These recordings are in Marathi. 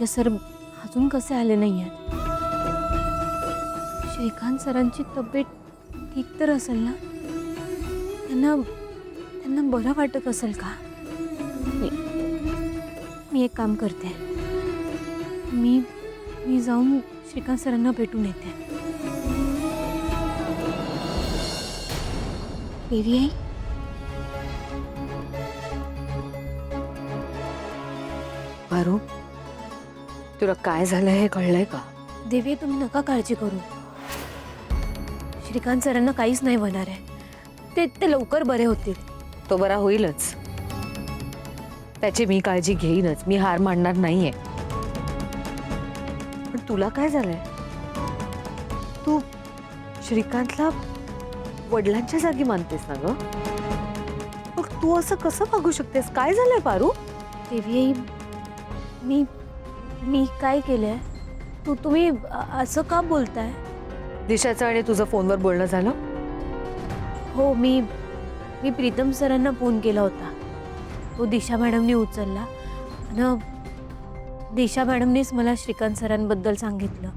आदित्य सर अजून कसे आले नाही आहेत? श्रीकांत सरांची तब्येत ठीक तर असेल ना? त्यांना त्यांना बरं वाटत असेल का? मी एक काम करते, मी मी जाऊन श्रीकांत सरांना भेटून येते. देवी आई, पारू, तुला काय झालं हे कळलंय का? देवी तुम्ही नका काळजी करू. श्रीकांत सरांना काहीच नाही होणार आहे. ते लवकर बरे होतील. तो बरा होईलच. त्याची मी काळजी घेईनच. मी हार मानणार नाहीये. पण तुला काय झालंय? तू श्रीकांतला वडिलांच्या जागी मानतेस ना ग? मग तू असं कसं वागू शकतेस? काय झालंय पारू? देवी आई, मी काय केलंय? तुम्ही असं का बोलताय? दिशाचं आणि तुझं फोनवर बोलणं झालं? हो, मी प्रीतम सरांना फोन केला होता. तो दिशा मॅडमनी उचलला आणि दिशा मॅडमनीच मला श्रीकांत सरांबद्दल सांगितलं.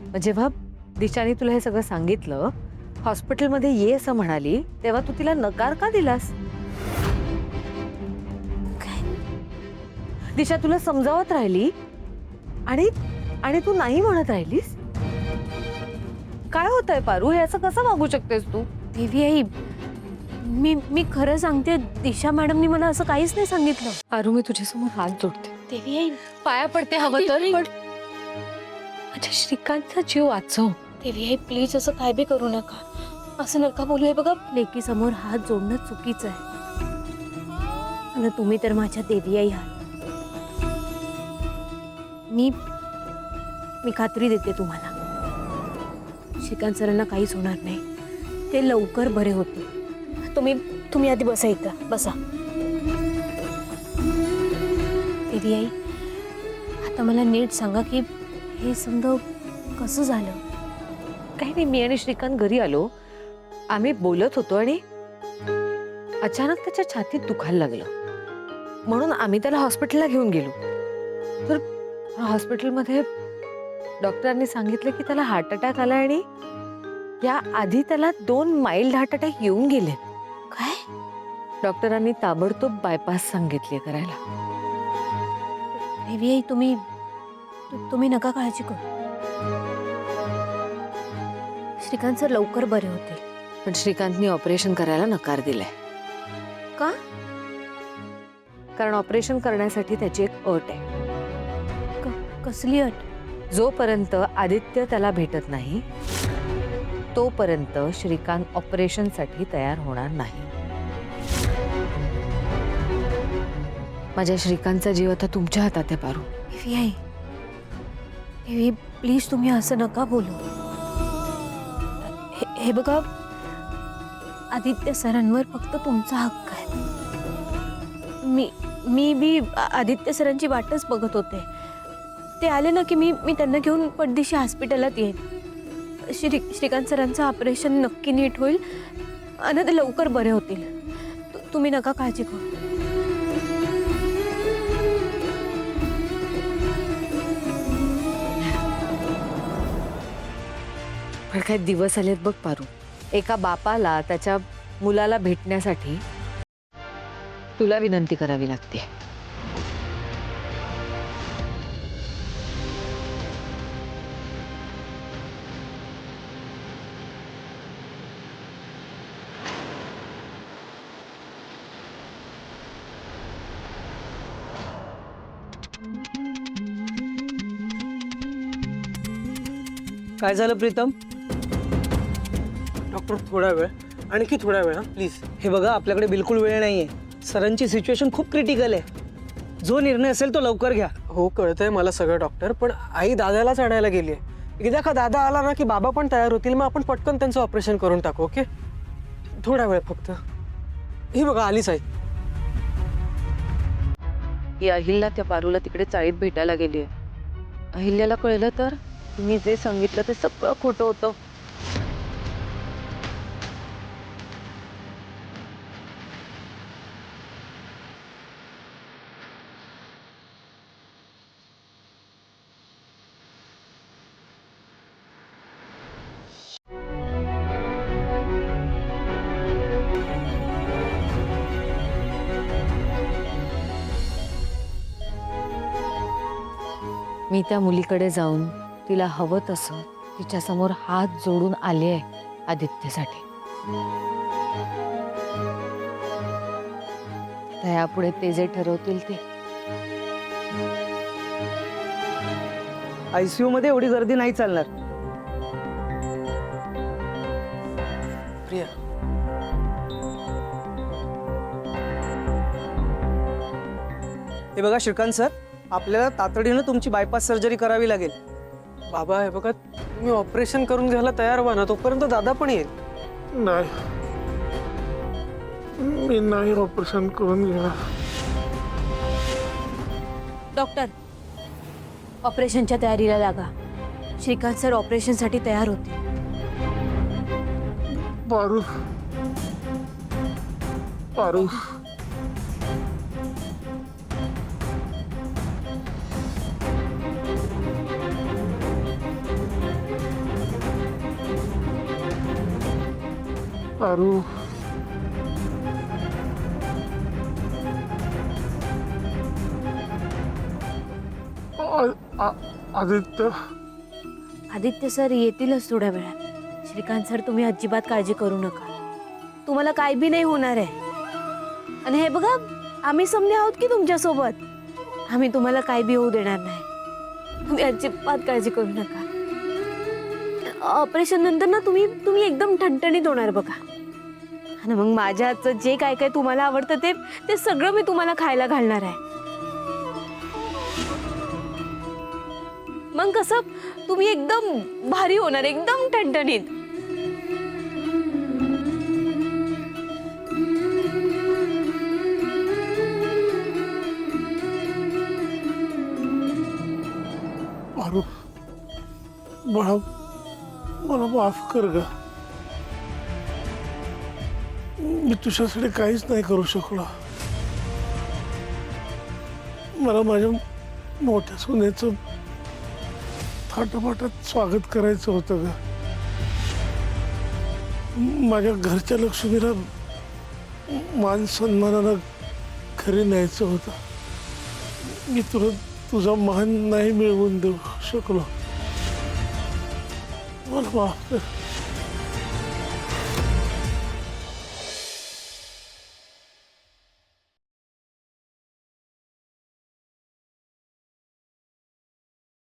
मग जेव्हा दिशाने तुला हे सगळं सांगितलं, हॉस्पिटलमध्ये ये असं म्हणाली, तेव्हा तू तिला नकार का दिलास? काय? दिशा तुला समजावत राहिली आणि तू नाही म्हणत राहिलीस? काय होतंय पारू? हे असं कसं वागू शकतेस तू? देवी आई, मी खरं सांगते, दिशा मॅडमनी मला असं काहीच नाही सांगितलं. पारू, मी तुझ्यासमोर हात जोडते, देवी आई, पाया पडते, हवं तर, पण माझ्या श्रीकांतचा जीव वाचव. देवी आई, प्लीज असं काय बी करू नका. असं नका बोलू. हे बघा, लेकी समोर हात जोडणं चुकीचं आहे. आणि तुम्ही तर माझ्या देवी आई आहात. मी खात्री देते तुम्हाला, श्रीकांत सरांना काहीच होणार नाही. ते लवकर बरे होतील. तुम्ही आधी बसा, इथं बसा. देवी आई, आता मला नीट सांगा की हे समजा कसं झालं? काही नाही, मी आणि श्रीकांत घरी आलो. आम्ही बोलत होतो आणि अचानक त्याच्या छातीत दुखायला लागलं. म्हणून आम्ही त्याला हॉस्पिटलला घेऊन गेलो. तर हॉस्पिटलमध्ये डॉक्टरांनी सांगितलं की त्याला हार्ट अटॅक आला आणि या आधी त्याला 2 माइल्ड हार्ट अटॅक येऊन गेले. काय? डॉक्टरांनी ताबडतोब बायपास सांगितले करायला. देवी आई, तुम्ही नका काळजी करू. श्रीकांत सर लवकर बरे होतील. पण श्रीकांतनी ऑपरेशन करायला नकार दिलाय. का? कारण ऑपरेशन करण्यासाठी त्याची एक अट आहे. कसली अट? जोपर्यंत आदित्य त्याला भेटत नाही, तोपर्यंत श्रीकांत ऑपरेशनसाठी तयार होणार नाही. माझ्या श्रीकांतचा जीव आता तुमच्या हातात आहे पारू. देवी आई, देवी प्लीज तुम्ही असं नका बोलू. हे बघा, आदित्य सरांवर फक्त तुमचा हक्क आहे. मी बी आदित्य सरांची वाटच बघत होते. ते आले ना की मी त्यांना घेऊन पटदिशी हॉस्पिटलात येईन. श्रीकांत सरांचं ऑपरेशन नक्की नीट होईल आणि ते लवकर बरे होतील. तुम्ही नका काळजी करू. पण काही दिवस आलेत बघ पारू. एका बापाला त्याच्या मुलाला भेटण्यासाठी तुला विनंती करावी लागते. काय झालं प्रीतम? डॉक्टर, थोडा वेळ, आणखी थोडा वेळ, प्लीज. हे बघा, आपल्याकडे बिलकुल वेळ नाहीये. सरांची सिच्युएशन खूप क्रिटिकल आहे. जो निर्णय असेल तो लवकर घ्या. हो, कळतंय मला सगळं डॉक्टर, पण आई दादालाच आणायला गेली आहे. एकदा का दादा आला ना की बाबा पण तयार होतील, मग आपण पटकन त्यांचं ऑपरेशन करून टाकू. ओके, थोडा वेळ फक्त. ही बघा, आलीच आहे. ही अहिल्या त्या पारूला तिकडे चाळीत भेटायला गेली आहे. अहिल्याला कळलं तर तुम्ही जे सांगितलं ते सगळं खोटं होतं. मी त्या मुलीकडे जाऊन तिला हवं तसं तिच्यासमोर हात जोडून आले आहे आदित्यसाठी. आता यापुढे ते जे ठरवतील ते. ICU मध्ये एवढी गर्दी नाही चालणार. प्रिया, हे बघा श्रीकांत सर, आपल्याला तातडीनं तुमची बायपास सर्जरी करावी लागेल. बाबा हे बघा, तुम्ही ऑपरेशन करून घ्यायला तयार व्हा ना, तोपर्यंत दादा पण येईल. नाही, मी नाही ऑपरेशन करून घेणार. डॉक्टर, ऑपरेशनच्या तयारीला लागा. श्रीकांत सर ऑपरेशनसाठी तयार होते. पारू, पारू, पारू, आदित्य, आदित्य सर येतीलच थोड्या वेळात. श्रीकांत सर, तुम्ही अजिबात काळजी करू नका. तुम्हाला काय बी नाही होणार आहे. आणि हे बघा, आम्ही समजे आहोत की तुमच्यासोबत. आम्ही तुम्हाला काय बी होऊ देणार नाही. तुम्ही अजिबात काळजी करू नका. ऑपरेशन नंतर ना तुम्ही एकदम ठणठणीत होणार बघा. आणि मग माझ्या हातचं जे काय काय तुम्हाला आवडतं ते सगळं मी तुम्हाला खायला घालणार आहे. मग कसं तुम्ही एकदम भारी होणार, एकदम ठणठणीत. पारू, बाळा, मला माफ कर ग. मी तुझ्यासाठी काहीच नाही करू शकलो. मला माझ्या मोठ्या सुनेचं थाटामाटात स्वागत करायचं होतं ग. माझ्या घरच्या लक्ष्मीला मान सन्मानानं घरी न्यायचं होतं. मी तुला तुझा मान नाही मिळवून देऊ शकलो. मला माफ कर.